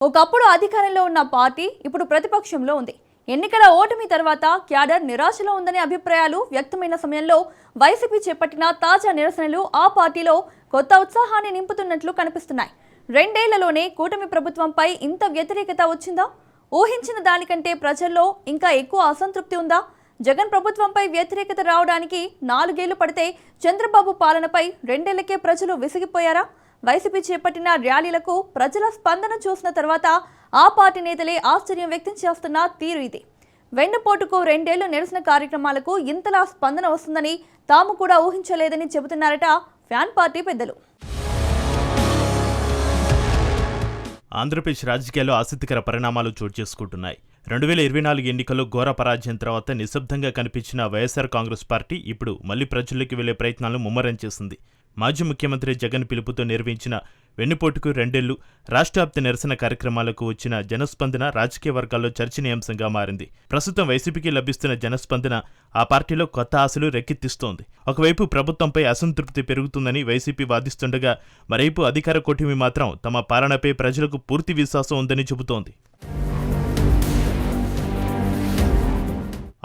ఒకప్పుడు అధికారంలో ఉన్న పార్టీ ఇప్పుడు ప్రతిపక్షంలో ఉంది. ఎన్నికల ఓటమి తర్వాత క్యాడర్ నిరాశలో ఉందనే అభిప్రాయాలు వ్యక్తమైన సమయంలో వైసీపీ చేపట్టిన తాజా నిరసనలు ఆ పార్టీలో కొత్త ఉత్సాహాన్ని నింపుతున్నట్లు కనిపిస్తున్నాయి. రెండేళ్లలోనే కూటమి ప్రభుత్వంపై ఇంత వ్యతిరేకత వచ్చిందా? ఊహించిన దానికంటే ప్రజల్లో ఇంకా ఎక్కువ అసంతృప్తి ఉందా? జగన్ ప్రభుత్వంపై వ్యతిరేకత రావడానికి 4 ఏళ్లు పడితే చంద్రబాబు పాలనపై రెండేళ్లకే ప్రజలు విసిగిపోయారా? వైసీపీ చేపట్టిన ర్యాలీలకు ప్రజల స్పందన చూసిన తర్వాత ఆ పార్టీ నేతలే ఆశ్చర్యం వ్యక్తం చేస్తున్న తీరు ఇది. వెన్నుపోటుకు 2 ఏళ్లు నిరసన కార్యక్రమాలకు ఇంతలా స్పందన వస్తుందని తాము కూడా ఊహించలేదని చెబుతున్నారట ఫ్యాన్ పార్టీ పెద్దలు. ఆంధ్రప్రదేశ్ రాజకీయాల్లో ఆసక్తికర పరిణామాలు చోటు చేసుకుంటున్నాయి. 2024 ఎన్నికల్లో ఘోర పరాజయం తర్వాత నిశ్శబ్దంగా కనిపించిన వైఎస్ఆర్ కాంగ్రెస్ పార్టీ ఇప్పుడు మళ్లీ ప్రజల్లోకి వెళ్లే ప్రయత్నాలను ముమ్మరం చేసింది. మాజీ ముఖ్యమంత్రి జగన్ పిలుపుతో నిర్వహించిన వెన్నుపోటుకు 2 ఏళ్లు రాష్ట్రవ్యాప్త నిరసన కార్యక్రమాలకు వచ్చిన జనస్పందన రాజకీయ వర్గాల్లో చర్చనీయాంశంగా మారింది. ప్రస్తుతం వైసీపీకి లభిస్తున్న జనస్పందన ఆ పార్టీలో కొత్త ఆశలు రేకెత్తిస్తోంది. ఒకవైపు ప్రభుత్వంపై అసంతృప్తి పెరుగుతుందని వైసీపీ వాదిస్తుండగా, మరోవైపు అధికార కూటమి మాత్రం తమ పాలనపై ప్రజలకు పూర్తి విశ్వాసం ఉందని చెబుతోంది.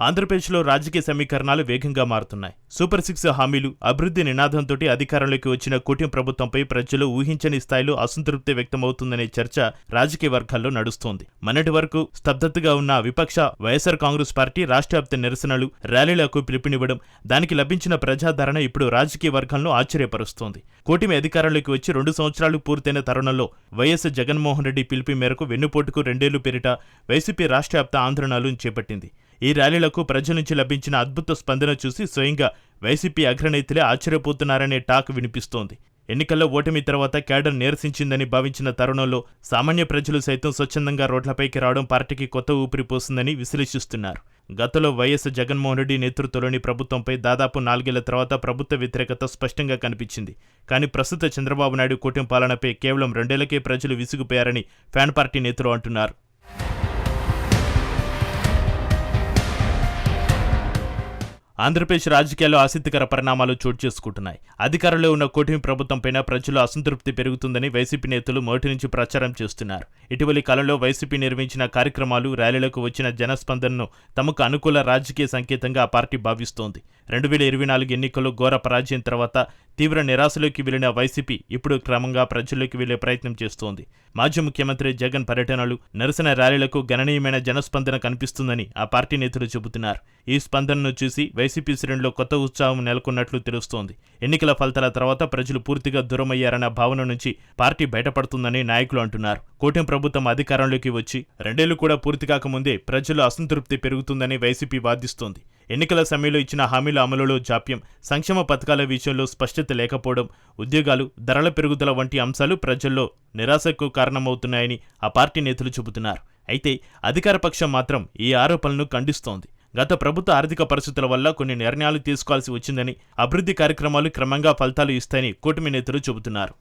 ఆంధ్రప్రదేశ్లో రాజకీయ సమీకరణాలు వేగంగా మారుతున్నాయి. సూపర్ 6 హామీలు, అభివృద్ధి నినాదంతో అధికారంలోకి వచ్చిన కూటమి ప్రభుత్వంపై ప్రజలు ఊహించని స్థాయిలో అసంతృప్తి వ్యక్తమవుతుందనే చర్చ రాజకీయ వర్గాల్లో నడుస్తోంది. మొన్నటి వరకు స్తబ్దతగా ఉన్న విపక్ష వైఎస్ఆర్ కాంగ్రెస్ పార్టీ రాష్ట్రవ్యాప్త నిరసనలు, ర్యాలీలకు పిలుపునివ్వడం, దానికి లభించిన ప్రజాదరణ ఇప్పుడు రాజకీయ వర్గాలను ఆశ్చర్యపరుస్తోంది. కూటమి అధికారంలోకి వచ్చి 2 సంవత్సరాలు పూర్తయిన తరుణంలో వైఎస్ జగన్మోహన్ రెడ్డి పిలుపు మేరకు వెన్నుపోటుకు 2 ఏళ్లు పేరిట వైసీపీ రాష్ట్రవ్యాప్త ఆందోళనలు చేపట్టింది. ఈ ర్యాలీలకు ప్రజల నుంచి లభించిన అద్భుత స్పందన చూసి స్వయంగా వైసీపీ అగ్రనేతలే ఆశ్చర్యపోతున్నారనే టాక్ వినిపిస్తోంది. ఎన్నికల్లో ఓటమి తర్వాత క్యాడర్ నీరసించిందని భావించిన తరుణంలో సామాన్య ప్రజలు సైతం స్వచ్ఛందంగా రోడ్లపైకి రావడం పార్టీకి కొత్త ఊపిరి పోసిందని విశ్లేషిస్తున్నారు. గతంలో వైఎస్ జగన్మోహన్ రెడ్డి నేతృత్వంలోని ప్రభుత్వంపై దాదాపు 4 ఏళ్ల తర్వాత ప్రభుత్వ వ్యతిరేకత స్పష్టంగా కనిపించింది. కానీ ప్రస్తుత చంద్రబాబు నాయుడు కూటమి పాలనపై కేవలం 2 ఏళ్లకే ప్రజలు విసిగిపోయారని ఫ్యాన్ పార్టీ నేతలు అంటున్నారు. ఆంధ్రప్రదేశ్ రాజకీయాల్లో ఆసక్తికర పరిణామాలు చోటు చేసుకుంటున్నాయి. అధికారంలో ఉన్న కూటమి ప్రభుత్వంపైన ప్రజలు అసంతృప్తి పెరుగుతుందని వైసీపీ నేతలు మొదటి నుంచి ప్రచారం చేస్తున్నారు. ఇటీవలి కాలంలో వైసీపీ నిర్వహించిన కార్యక్రమాలు, ర్యాలీలకు వచ్చిన జనస్పందనను తమకు అనుకూల రాజకీయ సంకేతంగా ఆ పార్టీ భావిస్తోంది. 2024 ఎన్నికల్లో ఘోర పరాజయం తర్వాత తీవ్ర నిరాశలోకి వెళ్లిన వైసీపీ ఇప్పుడు క్రమంగా ప్రజల్లోకి వెళ్లే ప్రయత్నం చేస్తోంది. మాజీ ముఖ్యమంత్రి జగన్ పర్యటనలు, నిరసన ర్యాలీలకు గణనీయమైన జనస్పందన కనిపిస్తుందని ఆ పార్టీ నేతలు చెబుతున్నారు. ఈ స్పందనను చూసి వైసీపీ శ్రేణుల్లో కొత్త ఉత్సాహం నెలకొన్నట్లు తెలుస్తోంది. ఎన్నికల ఫలితాల తర్వాత ప్రజలు పూర్తిగా దూరమయ్యారన్న భావన నుంచి పార్టీ బయటపడుతుందని నాయకులు అంటున్నారు. కూటమి ప్రభుత్వం అధికారంలోకి వచ్చి 2 ఏళ్లు కూడా పూర్తి కాకముందే ప్రజలు అసంతృప్తి పెరుగుతుందని వైసీపీ వాదిస్తోంది. ఎన్నికల సమయంలో ఇచ్చిన హామీల అమలులో జాప్యం, సంక్షేమ పథకాల విషయంలో స్పష్టత లేకపోవడం, ఉద్యోగాలు, ధరల పెరుగుదల వంటి అంశాలు ప్రజల్లో నిరాశకు కారణమవుతున్నాయని ఆ పార్టీ నేతలు చెబుతున్నారు. అయితే అధికార పక్షం మాత్రం ఈ ఆరోపణలను ఖండిస్తోంది. గత ప్రభుత్వ ఆర్థిక పరిస్థితుల వల్ల కొన్ని నిర్ణయాలు తీసుకోవాల్సి వచ్చిందని, అభివృద్ధి కార్యక్రమాలు క్రమంగా ఫలితాలు ఇస్తాయని కూటమి నేతలు చెబుతున్నారు.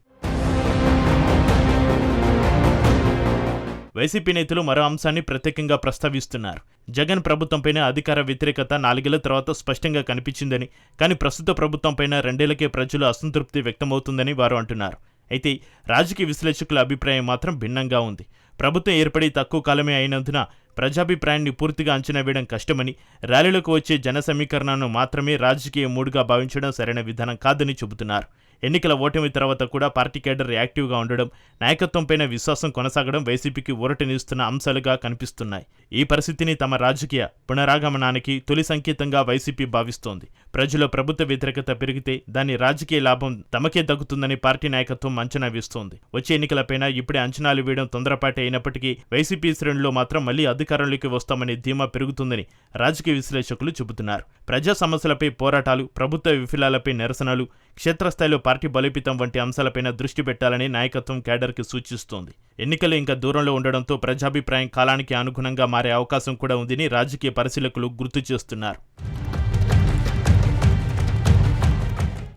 వైసీపీ నేతలు మరో అంశాన్ని ప్రత్యేకంగా ప్రస్తావిస్తున్నారు. జగన్ ప్రభుత్వంపైన అధికార వ్యతిరేకత 4 ఏళ్ల తర్వాత స్పష్టంగా కనిపించిందని, కానీ ప్రస్తుత ప్రభుత్వంపైన 2 ఏళ్లకే ప్రజలు అసంతృప్తి వ్యక్తమవుతుందని వారు అంటున్నారు. అయితే రాజకీయ విశ్లేషకుల అభిప్రాయం మాత్రం భిన్నంగా ఉంది. ప్రభుత్వం ఏర్పడి తక్కువ కాలమే అయినందున ప్రజాభిప్రాయాన్ని పూర్తిగా అంచనా వేయడం కష్టమని, ర్యాలీలకు వచ్చే జన సమీకరణను మాత్రమే రాజకీయ మూడుగా భావించడం సరైన విధానం కాదని చెబుతున్నారు. ఎన్నికల ఓటమి తర్వాత కూడా పార్టీ కేడర్ యాక్టివ్గా ఉండడం, నాయకత్వంపైన విశ్వాసం కొనసాగడం వైసీపీకి ఊరటనిస్తున్న అంశాలుగా కనిపిస్తున్నాయి. ఈ పరిస్థితిని తమ రాజకీయ పునరాగమనానికి తొలి సంకేతంగా వైసీపీ భావిస్తోంది. ప్రజల ప్రభుత్వ వ్యతిరేకత పెరిగితే దాని రాజకీయ లాభం తమకే దక్కుతుందని పార్టీ నాయకత్వం అంచనా వేస్తోంది. వచ్చే ఎన్నికలపైన ఇప్పుడే అంచనాలు వేయడం తొందరపాటి అయినప్పటికీ వైసీపీ శ్రేణుల్లో మాత్రం మళ్లీ అధికారంలోకి వస్తామనే ధీమా పెరుగుతుందని రాజకీయ విశ్లేషకులు చెబుతున్నారు. ప్రజా సమస్యలపై పోరాటాలు, ప్రభుత్వ విఫలాలపై నిరసనలు, క్షేత్రస్థాయిలో పార్టీ బలోపేతం వంటి అంశాలపైన దృష్టి పెట్టాలని నాయకత్వం కేడర్కి సూచిస్తోంది. ఎన్నికలు ఇంకా దూరంలో ఉండడంతో ప్రజాభిప్రాయం కాలానికి అనుగుణంగా మారే అవకాశం కూడా ఉందని రాజకీయ పరిశీలకులు గుర్తు చేస్తున్నారు.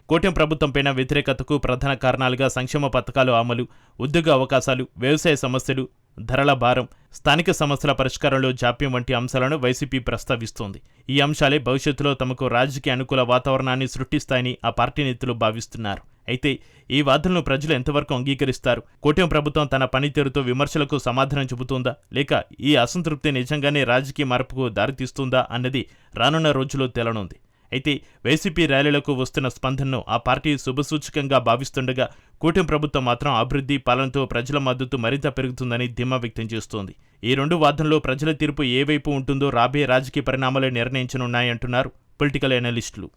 కూటమి ప్రభుత్వంపైన వ్యతిరేకతకు ప్రధాన కారణాలుగా సంక్షేమ పథకాలు అమలు, ఉద్యోగ అవకాశాలు, వ్యవసాయ సమస్యలు, ధరల భారం, స్థానిక సమస్యల పరిష్కారంలో జాప్యం వంటి అంశాలను వైసీపీ ప్రస్తావిస్తోంది. ఈ అంశాలే భవిష్యత్తులో తమకు రాజకీయ అనుకూల వాతావరణాన్ని సృష్టిస్తాయని ఆ పార్టీ నేతలు భావిస్తున్నారు. అయితే ఈ వాదనలు ప్రజలు ఎంతవరకు అంగీకరిస్తారు? కూటమి ప్రభుత్వం తన పనితీరుతో విమర్శలకు సమాధానం చెబుతుందా, లేక ఈ అసంతృప్తి నిజంగానే రాజకీయ మార్పుకు దారితీస్తుందా అన్నది రానున్న రోజుల్లో తేలనుంది. అయితే వైసీపీ ర్యాలీలకు వస్తున్న స్పందనను ఆ పార్టీ శుభసూచకంగా భావిస్తుండగా కూటమి ప్రభుత్వం మాత్రం అభివృద్ధి, పాలనతో ప్రజల మద్దతు మరింత పెరుగుతుందని ధీమా వ్యక్తం చేస్తోంది. ఈ రెండు వాదనలో ప్రజల తీర్పు ఏ వైపు ఉంటుందో రాబోయే రాజకీయ పరిణామాలే నిర్ణయించనున్నాయంటున్నారు పొలిటికల్ ఎనలిస్టులు.